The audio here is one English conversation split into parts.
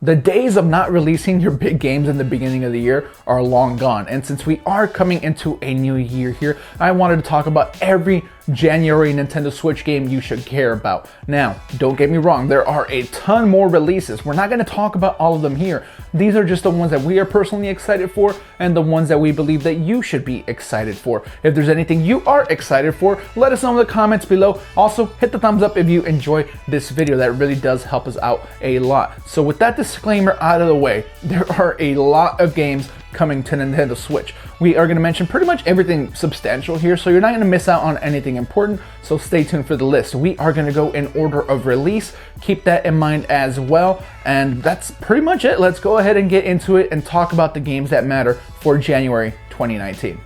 The days of not releasing your big games in the beginning of the year are long gone. And since we are coming into a new year here, I wanted to talk about every January Nintendo Switch game you should care about. Now, don't get me wrong, there are a ton more releases. We're not going to talk about all of them here. These are just the ones that we are personally excited for and the ones that we believe that you should be excited for. If there's anything you are excited for, let us know in the comments below. Also, hit the thumbs up if you enjoy this video. That really does help us out a lot. So with that disclaimer out of the way, there are a lot of games coming to Nintendo Switch. We are going to mention pretty much everything substantial here, so you're not going to miss out on anything important, so stay tuned for the list. We are going to go in order of release. Keep that in mind as well, and that's pretty much it. Let's go ahead and get into it and talk about the games that matter for January 2019.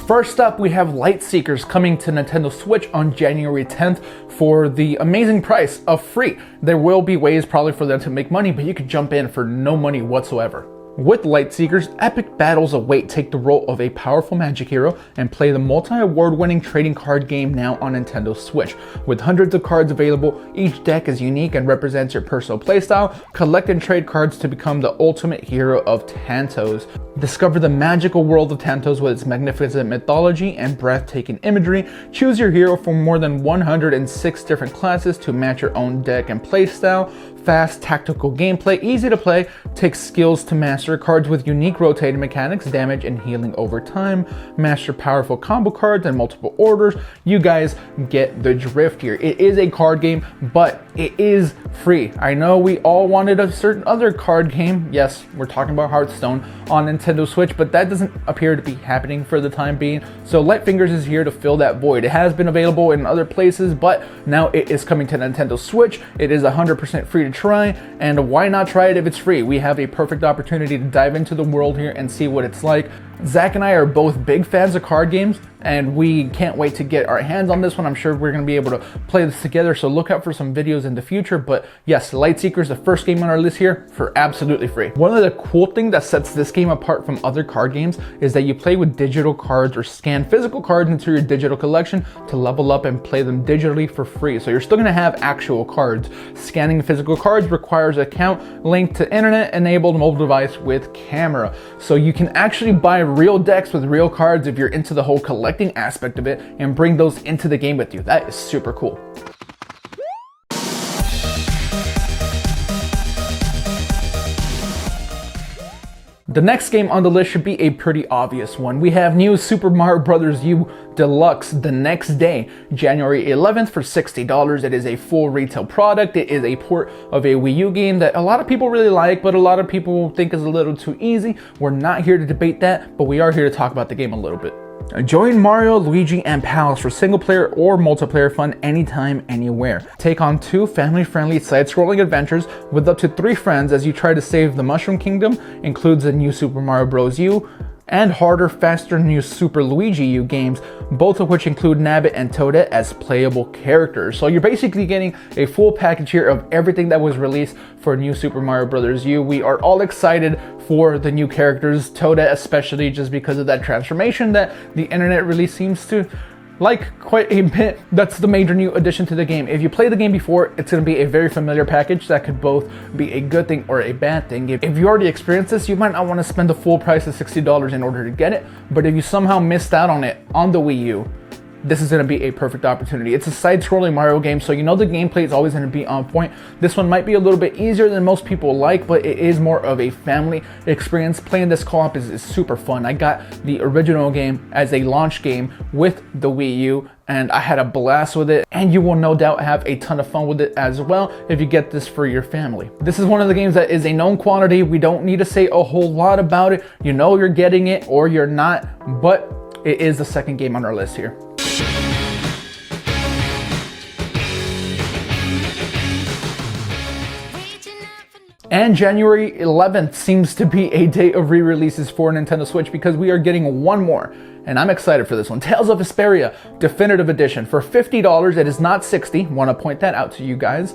First up, we have LightSeekers coming to Nintendo Switch on January 10th for the amazing price of free. There will be ways probably for them to make money, but you could jump in for no money whatsoever. With LightSeekers, epic battles await. Take the role of a powerful magic hero and play the multi-award-winning trading card game now on Nintendo Switch. With hundreds of cards available, each deck is unique and represents your personal playstyle. Collect and trade cards to become the ultimate hero of Tantos. Discover the magical world of Tantos with its magnificent mythology and breathtaking imagery. Choose your hero from more than 106 different classes to match your own deck and playstyle. Fast, tactical gameplay, easy to play, takes skills to master. Cards with unique rotating mechanics, damage and healing over time. Master powerful combo cards in multiple orders. You guys get the drift here. It is a card game, but it is free. I know we all wanted a certain other card game. Yes, we're talking about Hearthstone on Nintendo Switch, but that doesn't appear to be happening for the time being. So LightSeekers is here to fill that void. It has been available in other places, but now it is coming to Nintendo Switch. It is 100% free to try, and why not try it if it's free? We have a perfect opportunity to dive into the world here and see what it's like. Zach and I are both big fans of card games, and we can't wait to get our hands on this one. I'm sure we're going to be able to play this together, so look out for some videos in the future. But yes, LightSeekers, the first game on our list here, for absolutely free. One of the cool things that sets this game apart from other card games is that you play with digital cards or scan physical cards into your digital collection to level up and play them digitally for free. So you're still going to have actual cards. Scanning physical cards requires an account linked to internet-enabled mobile device with camera. So you can actually buy real decks with real cards if you're into the whole collecting aspect of it and bring those into the game with you. That is super cool. The next game on the list should be a pretty obvious one. We have new Super Mario Bros. U Deluxe the next day, January 11th for $60. It is a full retail product. It is a port of a Wii U game that a lot of people really like, but a lot of people think is a little too easy. We're not here to debate that, but we are here to talk about the game a little bit. Join Mario, Luigi, and pals for single player or multiplayer fun anytime, anywhere. Take on 2 family-friendly side-scrolling adventures with up to 3 friends as you try to save the Mushroom Kingdom. Includes the new Super Mario Bros. U and harder, faster new Super Luigi U games, both of which include Nabbit and Toadette as playable characters. So you're basically getting a full package here of everything that was released for new Super Mario Bros. U. We are all excited for the new characters, Toadette especially, just because of that transformation that the internet really seems to like quite a bit. That's the major new addition to the game. If you played the game before, it's going to be a very familiar package that could both be a good thing or a bad thing. If you already experienced this, you might not want to spend the full price of $60 in order to get it, but if you somehow missed out on it on the Wii U, this is going to be a perfect opportunity. It's a side-scrolling Mario game, so you know the gameplay is always going to be on point. This one might be a little bit easier than most people like, but it is more of a family experience. Playing this co-op is super fun. I got the original game as a launch game with the Wii U, and I had a blast with it, and you will no doubt have a ton of fun with it as well if you get this for your family. This is one of the games that is a known quantity. We don't need to say a whole lot about it. You know you're getting it or you're not, but it is the second game on our list here. And January 11th seems to be a day of re-releases for Nintendo Switch because we are getting one more, and I'm excited for this one. Tales of Vesperia Definitive Edition for $50. It is not $60. Want to point that out to you guys.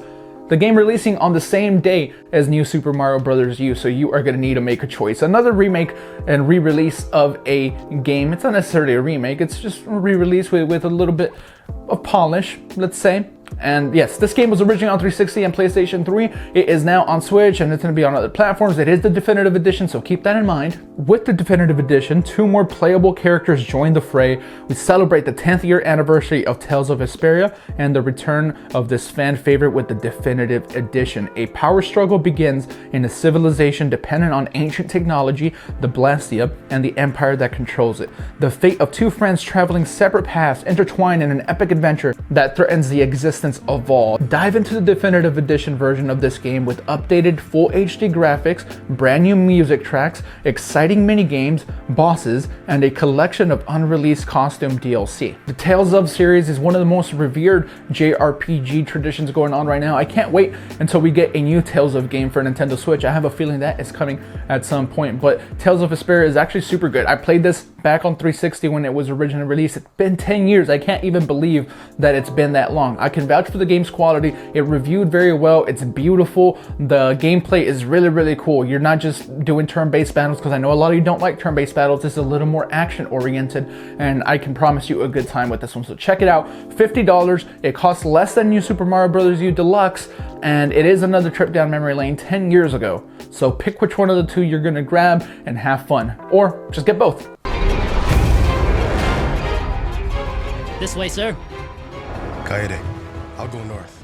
The game releasing on the same day as New Super Mario Bros. U, so you are going to need to make a choice. Another remake and re-release of a game. It's not necessarily a remake, it's just a re-release with a little bit of polish, let's say. And yes, this game was originally on 360 and PlayStation 3. It is now on Switch and it's going to be on other platforms. It is the definitive edition, so keep that in mind. With the definitive edition, 2 more playable characters join the fray. We celebrate the 10th year anniversary of Tales of Vesperia and the return of this fan favorite with the definitive edition. A power struggle begins in a civilization dependent on ancient technology, the Blastia, and the empire that controls it. The fate of 2 friends traveling separate paths intertwine in an epic adventure that threatens the existence of all. Dive into the definitive edition version of this game with updated full HD graphics, brand new music tracks, exciting mini games, bosses, and a collection of unreleased costume DLC. The Tales of series is one of the most revered JRPG traditions going on right now. I can't wait until we get a new Tales of game for Nintendo Switch. I have a feeling that is coming at some point, but Tales of Vesperia is actually super good. I played this back on 360 when it was originally released. It's been 10 years. I can't even believe that it's been that long. I can vouch for the game's quality. It reviewed very well. It's beautiful. The gameplay is really, really cool. You're not just doing turn-based battles, because I know a lot of you don't like turn-based battles. This is a little more action-oriented, and I can promise you a good time with this one. So check it out. $50. It costs less than New Super Mario Bros. U Deluxe, and it is another trip down memory lane 10 years ago. So pick which one of the 2 you're gonna grab and have fun, or just get both. This way, sir. Kaede, I'll go north.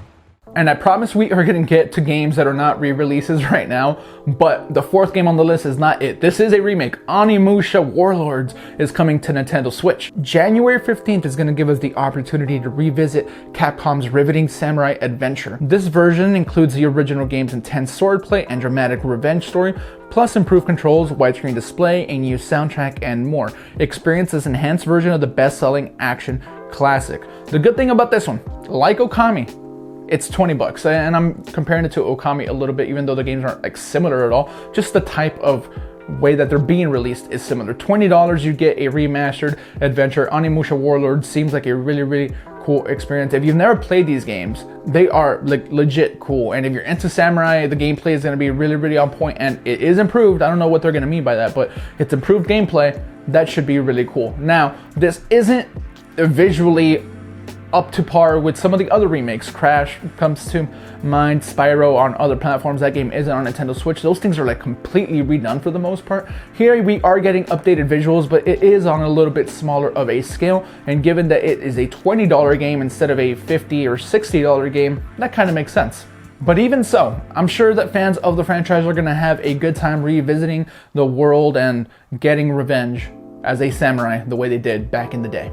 And I promise we are going to get to games that are not re-releases right now, but the 4th game on the list is not it. This is a remake. Onimusha Warlords is coming to Nintendo Switch. January 15th is going to give us the opportunity to revisit Capcom's riveting samurai adventure. This version includes the original game's intense swordplay and dramatic revenge story, plus improved controls, widescreen display, a new soundtrack, and more. Experience this enhanced version of the best-selling action classic. The good thing about this one, like Okami, it's $20, and I'm comparing it to Okami a little bit, even though the games aren't like similar at all. Just the type of way that they're being released is similar. $20, you get a remastered adventure. Onimusha Warlord seems like a really, really cool experience. If you've never played these games, they are like legit cool. And if you're into samurai, the gameplay is going to be really, really on point, and it is improved. I don't know what they're going to mean by that, but it's improved gameplay. That should be really cool. Now, this isn't visually up to par with some of the other remakes. Crash comes to mind, Spyro on other platforms. That game isn't on Nintendo Switch. Those things are like completely redone for the most part. Here we are getting updated visuals, but it is on a little bit smaller of a scale, and given that it is a $20 game instead of a $50 or $60 game, that kind of makes sense. But even so, I'm sure that fans of the franchise are going to have a good time revisiting the world and getting revenge as a samurai the way they did back in the day.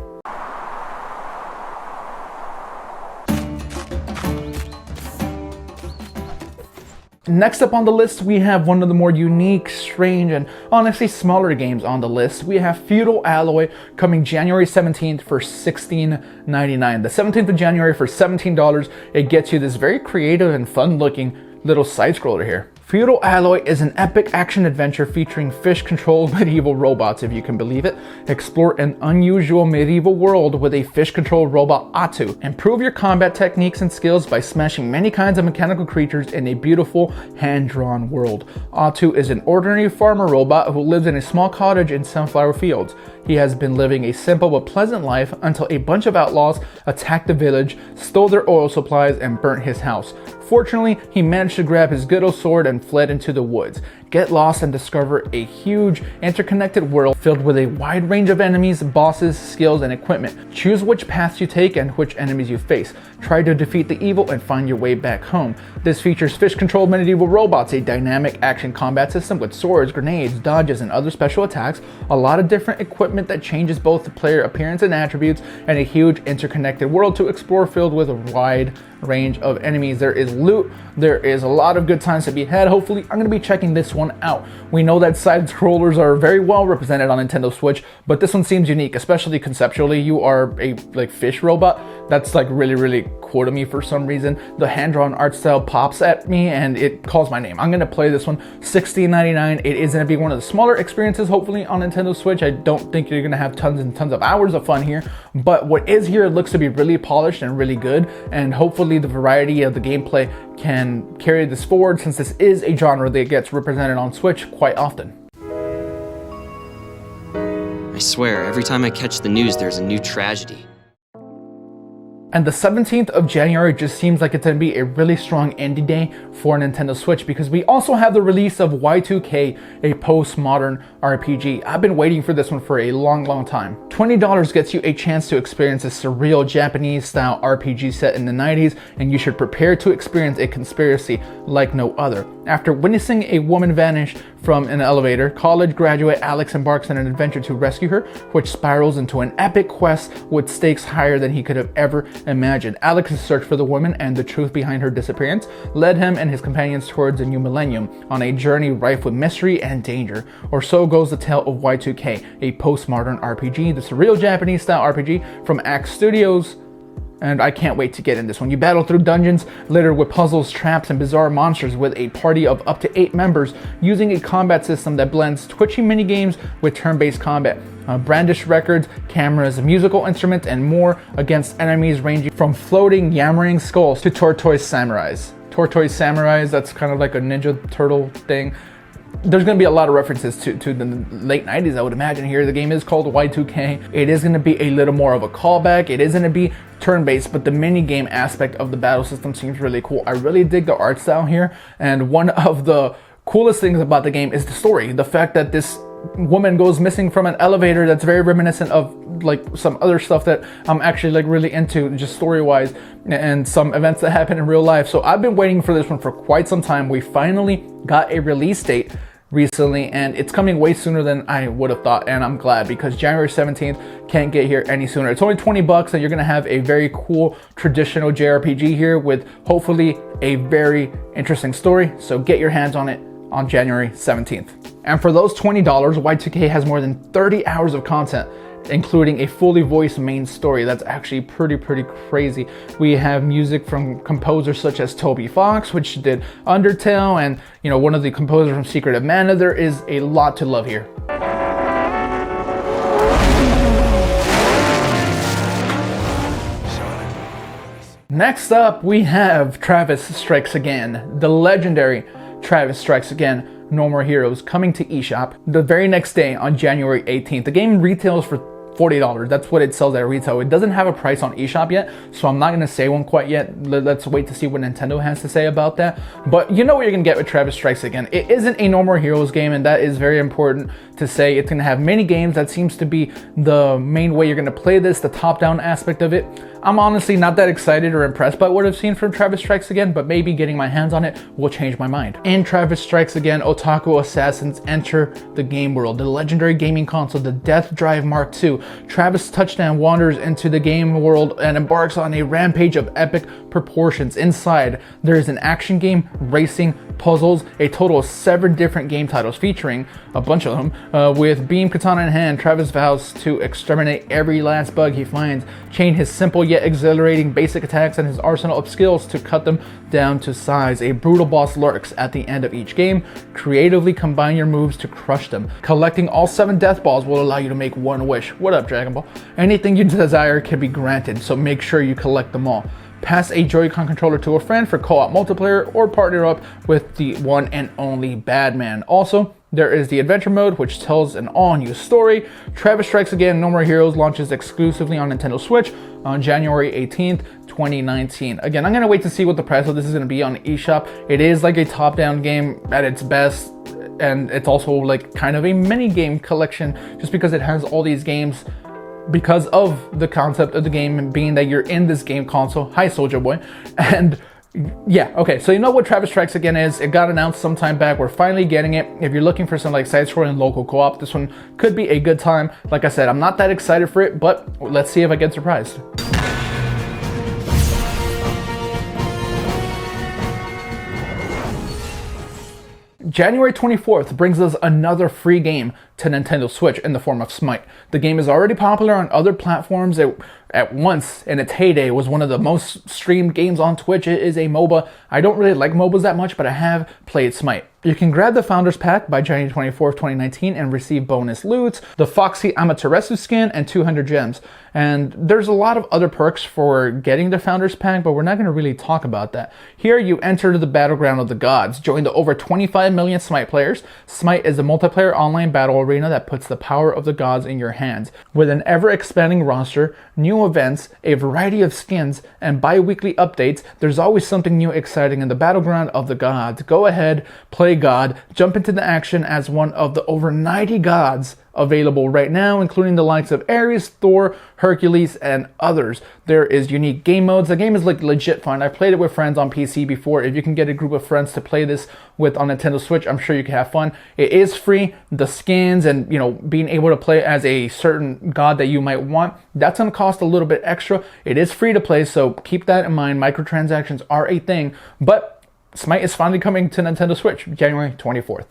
Next up on the list, we have one of the more unique, strange, and honestly smaller games on the list. We have Feudal Alloy coming January 17th for $16.99. The 17th of January for $17, it gets you this very creative and fun-looking little side-scroller here. Feudal Alloy is an epic action adventure featuring fish-controlled medieval robots, if you can believe it. Explore an unusual medieval world with a fish-controlled robot Atu. Improve your combat techniques and skills by smashing many kinds of mechanical creatures in a beautiful, hand-drawn world. Atu is an ordinary farmer robot who lives in a small cottage in sunflower fields. He has been living a simple but pleasant life until a bunch of outlaws attacked the village, stole their oil supplies, and burnt his house. Fortunately, he managed to grab his good old sword and fled into the woods. Get lost and discover a huge, interconnected world filled with a wide range of enemies, bosses, skills, and equipment. Choose which paths you take and which enemies you face. Try to defeat the evil and find your way back home. This features fish-controlled medieval robots, a dynamic action combat system with swords, grenades, dodges, and other special attacks, a lot of different equipment that changes both the player appearance and attributes, and a huge interconnected world to explore filled with a wide range of enemies. There is loot, there is a lot of good times to be had. Hopefully, I'm going to be checking this one out. We know that side scrollers are very well represented on Nintendo Switch, but this one seems unique, especially conceptually. You are a fish robot. That's like really, really cool to me for some reason. The hand-drawn art style pops at me and it calls my name. I'm gonna play this one. $16.99. It is gonna be one of the smaller experiences, hopefully, on Nintendo Switch. I don't think you're gonna have tons and tons of hours of fun here, but what is here looks to be really polished and really good, and hopefully the variety of the gameplay can carry this forward, since this is a genre that gets represented on Switch quite often. I swear, every time I catch the news, there's a new tragedy. And the 17th of January just seems like it's going to be a really strong indie day for Nintendo Switch, because we also have the release of Y2K, a postmodern RPG. I've been waiting for this one for a long time. $20 gets you a chance to experience a surreal Japanese-style RPG set in the 90s, and you should prepare to experience a conspiracy like no other. After witnessing a woman vanish from an elevator, college graduate Alex embarks on an adventure to rescue her, which spirals into an epic quest with stakes higher than he could have ever imagined. Alex's search for the woman and the truth behind her disappearance led him and his companions towards a new millennium, on a journey rife with mystery and danger. Or so goes the tale of Y2K, a postmodern RPG, the surreal Japanese-style RPG from Axe Studios. And I can't wait to get in this one. You battle through dungeons littered with puzzles, traps, and bizarre monsters with a party of up to 8 members, using a combat system that blends twitchy minigames with turn-based combat. Brandish records, cameras, musical instruments, and more against enemies ranging from floating, yammering skulls to tortoise samurais. Tortoise samurais, that's kind of like a Ninja Turtle thing. There's going to be a lot of references to the late 90s, I would imagine here. The game is called Y2K. It is going to be a little more of a callback. It is going to be turn-based, but the mini-game aspect of the battle system seems really cool. I really dig the art style here, and one of the coolest things about the game is the story. The fact that this woman goes missing from an elevator, that's very reminiscent of like some other stuff that I'm actually like really into, just story-wise, and some events that happen in real life. So I've been waiting for this one for quite some time. We finally got a release date recently, and it's coming way sooner than I would have thought, and I'm glad, because January 17th can't get here any sooner. It's only $20, and you're gonna have a very cool traditional JRPG here with hopefully a very interesting story. So get your hands on it on January 17th. And for those $20, Y2K has more than 30 hours of content, including a fully voiced main story. That's actually pretty crazy. We have music from composers such as Toby Fox, which did Undertale, and one of the composers from Secret of Mana. There is a lot to love here. Next up, we have Travis Strikes Again, the legendary Travis Strikes Again, No More Heroes, coming to eShop the very next day on January 18th. The game retails for $40. That's what it sells at retail. It doesn't have a price on eShop yet, so I'm not going to say one quite yet. Let's wait to see what Nintendo has to say about that. But you know what you're going to get with Travis Strikes Again. It isn't a No More Heroes game, and that is very important to say. It's going to have mini games. That seems to be the main way you're going to play this, the top-down aspect of it. I'm honestly not that excited or impressed by what I've seen from Travis Strikes Again, but maybe getting my hands on it will change my mind. In Travis Strikes Again, otaku assassins enter the game world, the legendary gaming console, the Death Drive Mark II. Travis Touchdown wanders into the game world and embarks on a rampage of epic proportions. Inside, there is an action game, racing, puzzles, a total of 7 different game titles featuring a bunch of them. With beam katana in hand, Travis vows to exterminate every last bug he finds, chain his simple yet exhilarating basic attacks and his arsenal of skills to cut them down to size. A brutal boss lurks at the end of each game. Creatively combine your moves to crush them. Collecting all 7 death balls will allow you to make one wish. What up, Dragon Ball? Anything you desire can be granted, so make sure you collect them all. Pass a Joy-Con controller to a friend for co-op multiplayer, or partner up with the one and only Badman. Also, there is the adventure mode, which tells an all-new story. Travis Strikes Again, No More Heroes launches exclusively on Nintendo Switch on January 18th, 2019. Again, I'm going to wait to see what the price of this is going to be on eShop. It is like a top-down game at its best, and it's also like kind of a mini-game collection, just because it has all these games because of the concept of the game being that you're in this game console. Hi, Soldier Boy. And yeah, okay, so you know what Travis Strikes Again is. It got announced some time back. We're finally getting it. If you're looking for some like side-scrolling local co-op, this one could be a good time. Like I said, I'm not that excited for it, but let's see if I get surprised. January 24th brings us another free game to Nintendo Switch in the form of Smite. The game is already popular on other platforms. It at once in its heyday was one of the most streamed games on Twitch. It is a MOBA. I don't really like MOBAs that much, but I have played Smite. You can grab the Founders Pack by January 24th, 2019 and receive bonus loots, the Foxy Amaterasu skin, and 200 gems. And there's a lot of other perks for getting the Founders Pack, but we're not going to really talk about that. Here you enter the battleground of the gods. Join the over 25 million Smite players. Smite is a multiplayer online battle arena that puts the power of the gods in your hands. With an ever-expanding roster, new events, a variety of skins, and bi-weekly updates, there's always something new exciting in the battleground of the gods. Go ahead, play God, jump into the action as one of the over 90 gods available right now, including the likes of Ares, Thor, Hercules, and others. There is unique game modes. The game is like legit fun. I played it with friends on PC before. If you can get a group of friends to play this with on Nintendo Switch, I'm sure you can have fun. It is free. The skins and, you know, being able to play as a certain god that you might want, that's going to cost a little bit extra. It is free to play, so keep that in mind. Microtransactions are a thing, but Smite is finally coming to Nintendo Switch, January 24th.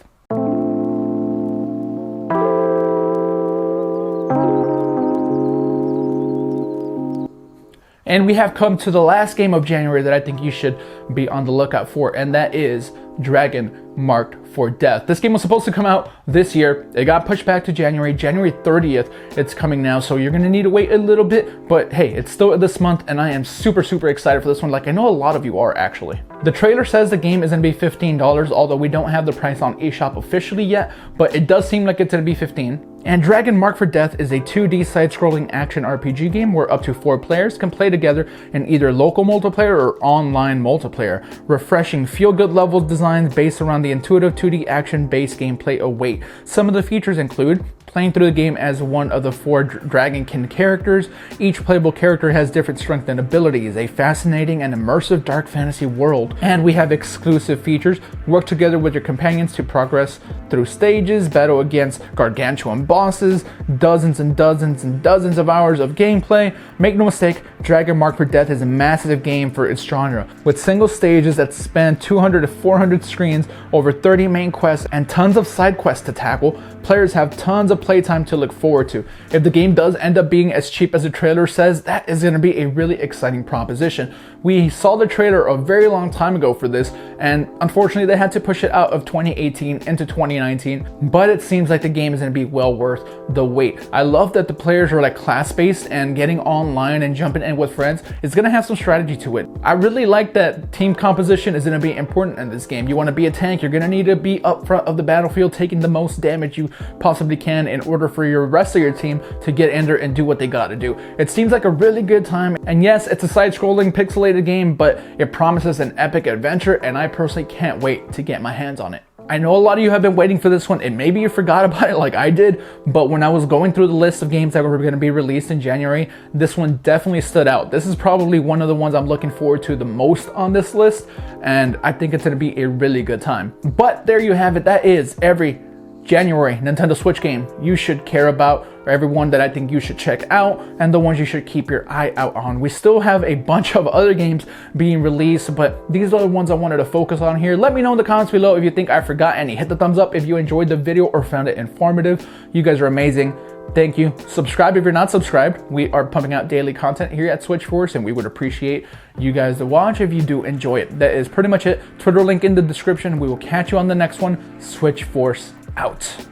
And we have come to the last game of January that I think you should be on the lookout for, and that is Dragonmark for Death. This game was supposed to come out this year. It got pushed back to January 30th. It's coming now, so you're gonna need to wait a little bit, but hey, it's still this month, and I am super excited for this one. Like, I know a lot of you are actually. The trailer says the game is gonna be $15, although we don't have the price on eShop officially yet, but it does seem like it's gonna be $15. And Dragonmark for Death is a 2D side-scrolling action RPG game where up to 4 players can play together in either local multiplayer or online multiplayer. Refreshing, feel-good levels designs based around the intuitive 2D action-based gameplay await. Some of the features include playing through the game as one of the 4 Dragonkin characters. Each playable character has different strengths and abilities, a fascinating and immersive dark fantasy world. And we have exclusive features. Work together with your companions to progress through stages, battle against gargantuan bosses, dozens and dozens and dozens of hours of gameplay. Make no mistake, Dragonmark for Death is a massive game for its genre, with single stages that span 200 to 400 screens, over 30 main quests, and tons of side quests to tackle. Players have tons of playtime to look forward to. If the game does end up being as cheap as the trailer says, that is going to be a really exciting proposition. We saw the trailer a very long time ago for this, and unfortunately they had to push it out of 2018 into 2019, but it seems like the game is going to be well worth the wait. I love that the players are like class-based, and getting online and jumping in with friends is going to have some strategy to it. I really like that team composition is going to be important in this game. You want to be a tank, you're going to need to be up front of the battlefield taking the most damage you possibly can in order for your rest of your team to get in there and do what they got to do. It seems like a really good time, and yes, it's a side-scrolling pixelated game, but it promises an epic adventure, and I personally can't wait to get my hands on it. I know a lot of you have been waiting for this one, and maybe you forgot about it like I did, but when I was going through the list of games that were going to be released in January, this one definitely stood out. This is probably one of the ones I'm looking forward to the most on this list, and I think it's going to be a really good time. But there you have it. That is every January Nintendo Switch game you should care about, or everyone that I think you should check out, and the ones you should keep your eye out on. We still have a bunch of other games being released, but these are the ones I wanted to focus on here. Let me know in the comments below if you think I forgot any. Hit the thumbs up if you enjoyed the video or found it informative. You guys are amazing. Thank you. Subscribe if you're not subscribed. We are pumping out daily content here at SwitchForce, and we would appreciate you guys to watch if you do enjoy it. That is pretty much it. Twitter link in the description. We will catch you on the next one. SwitchForce out.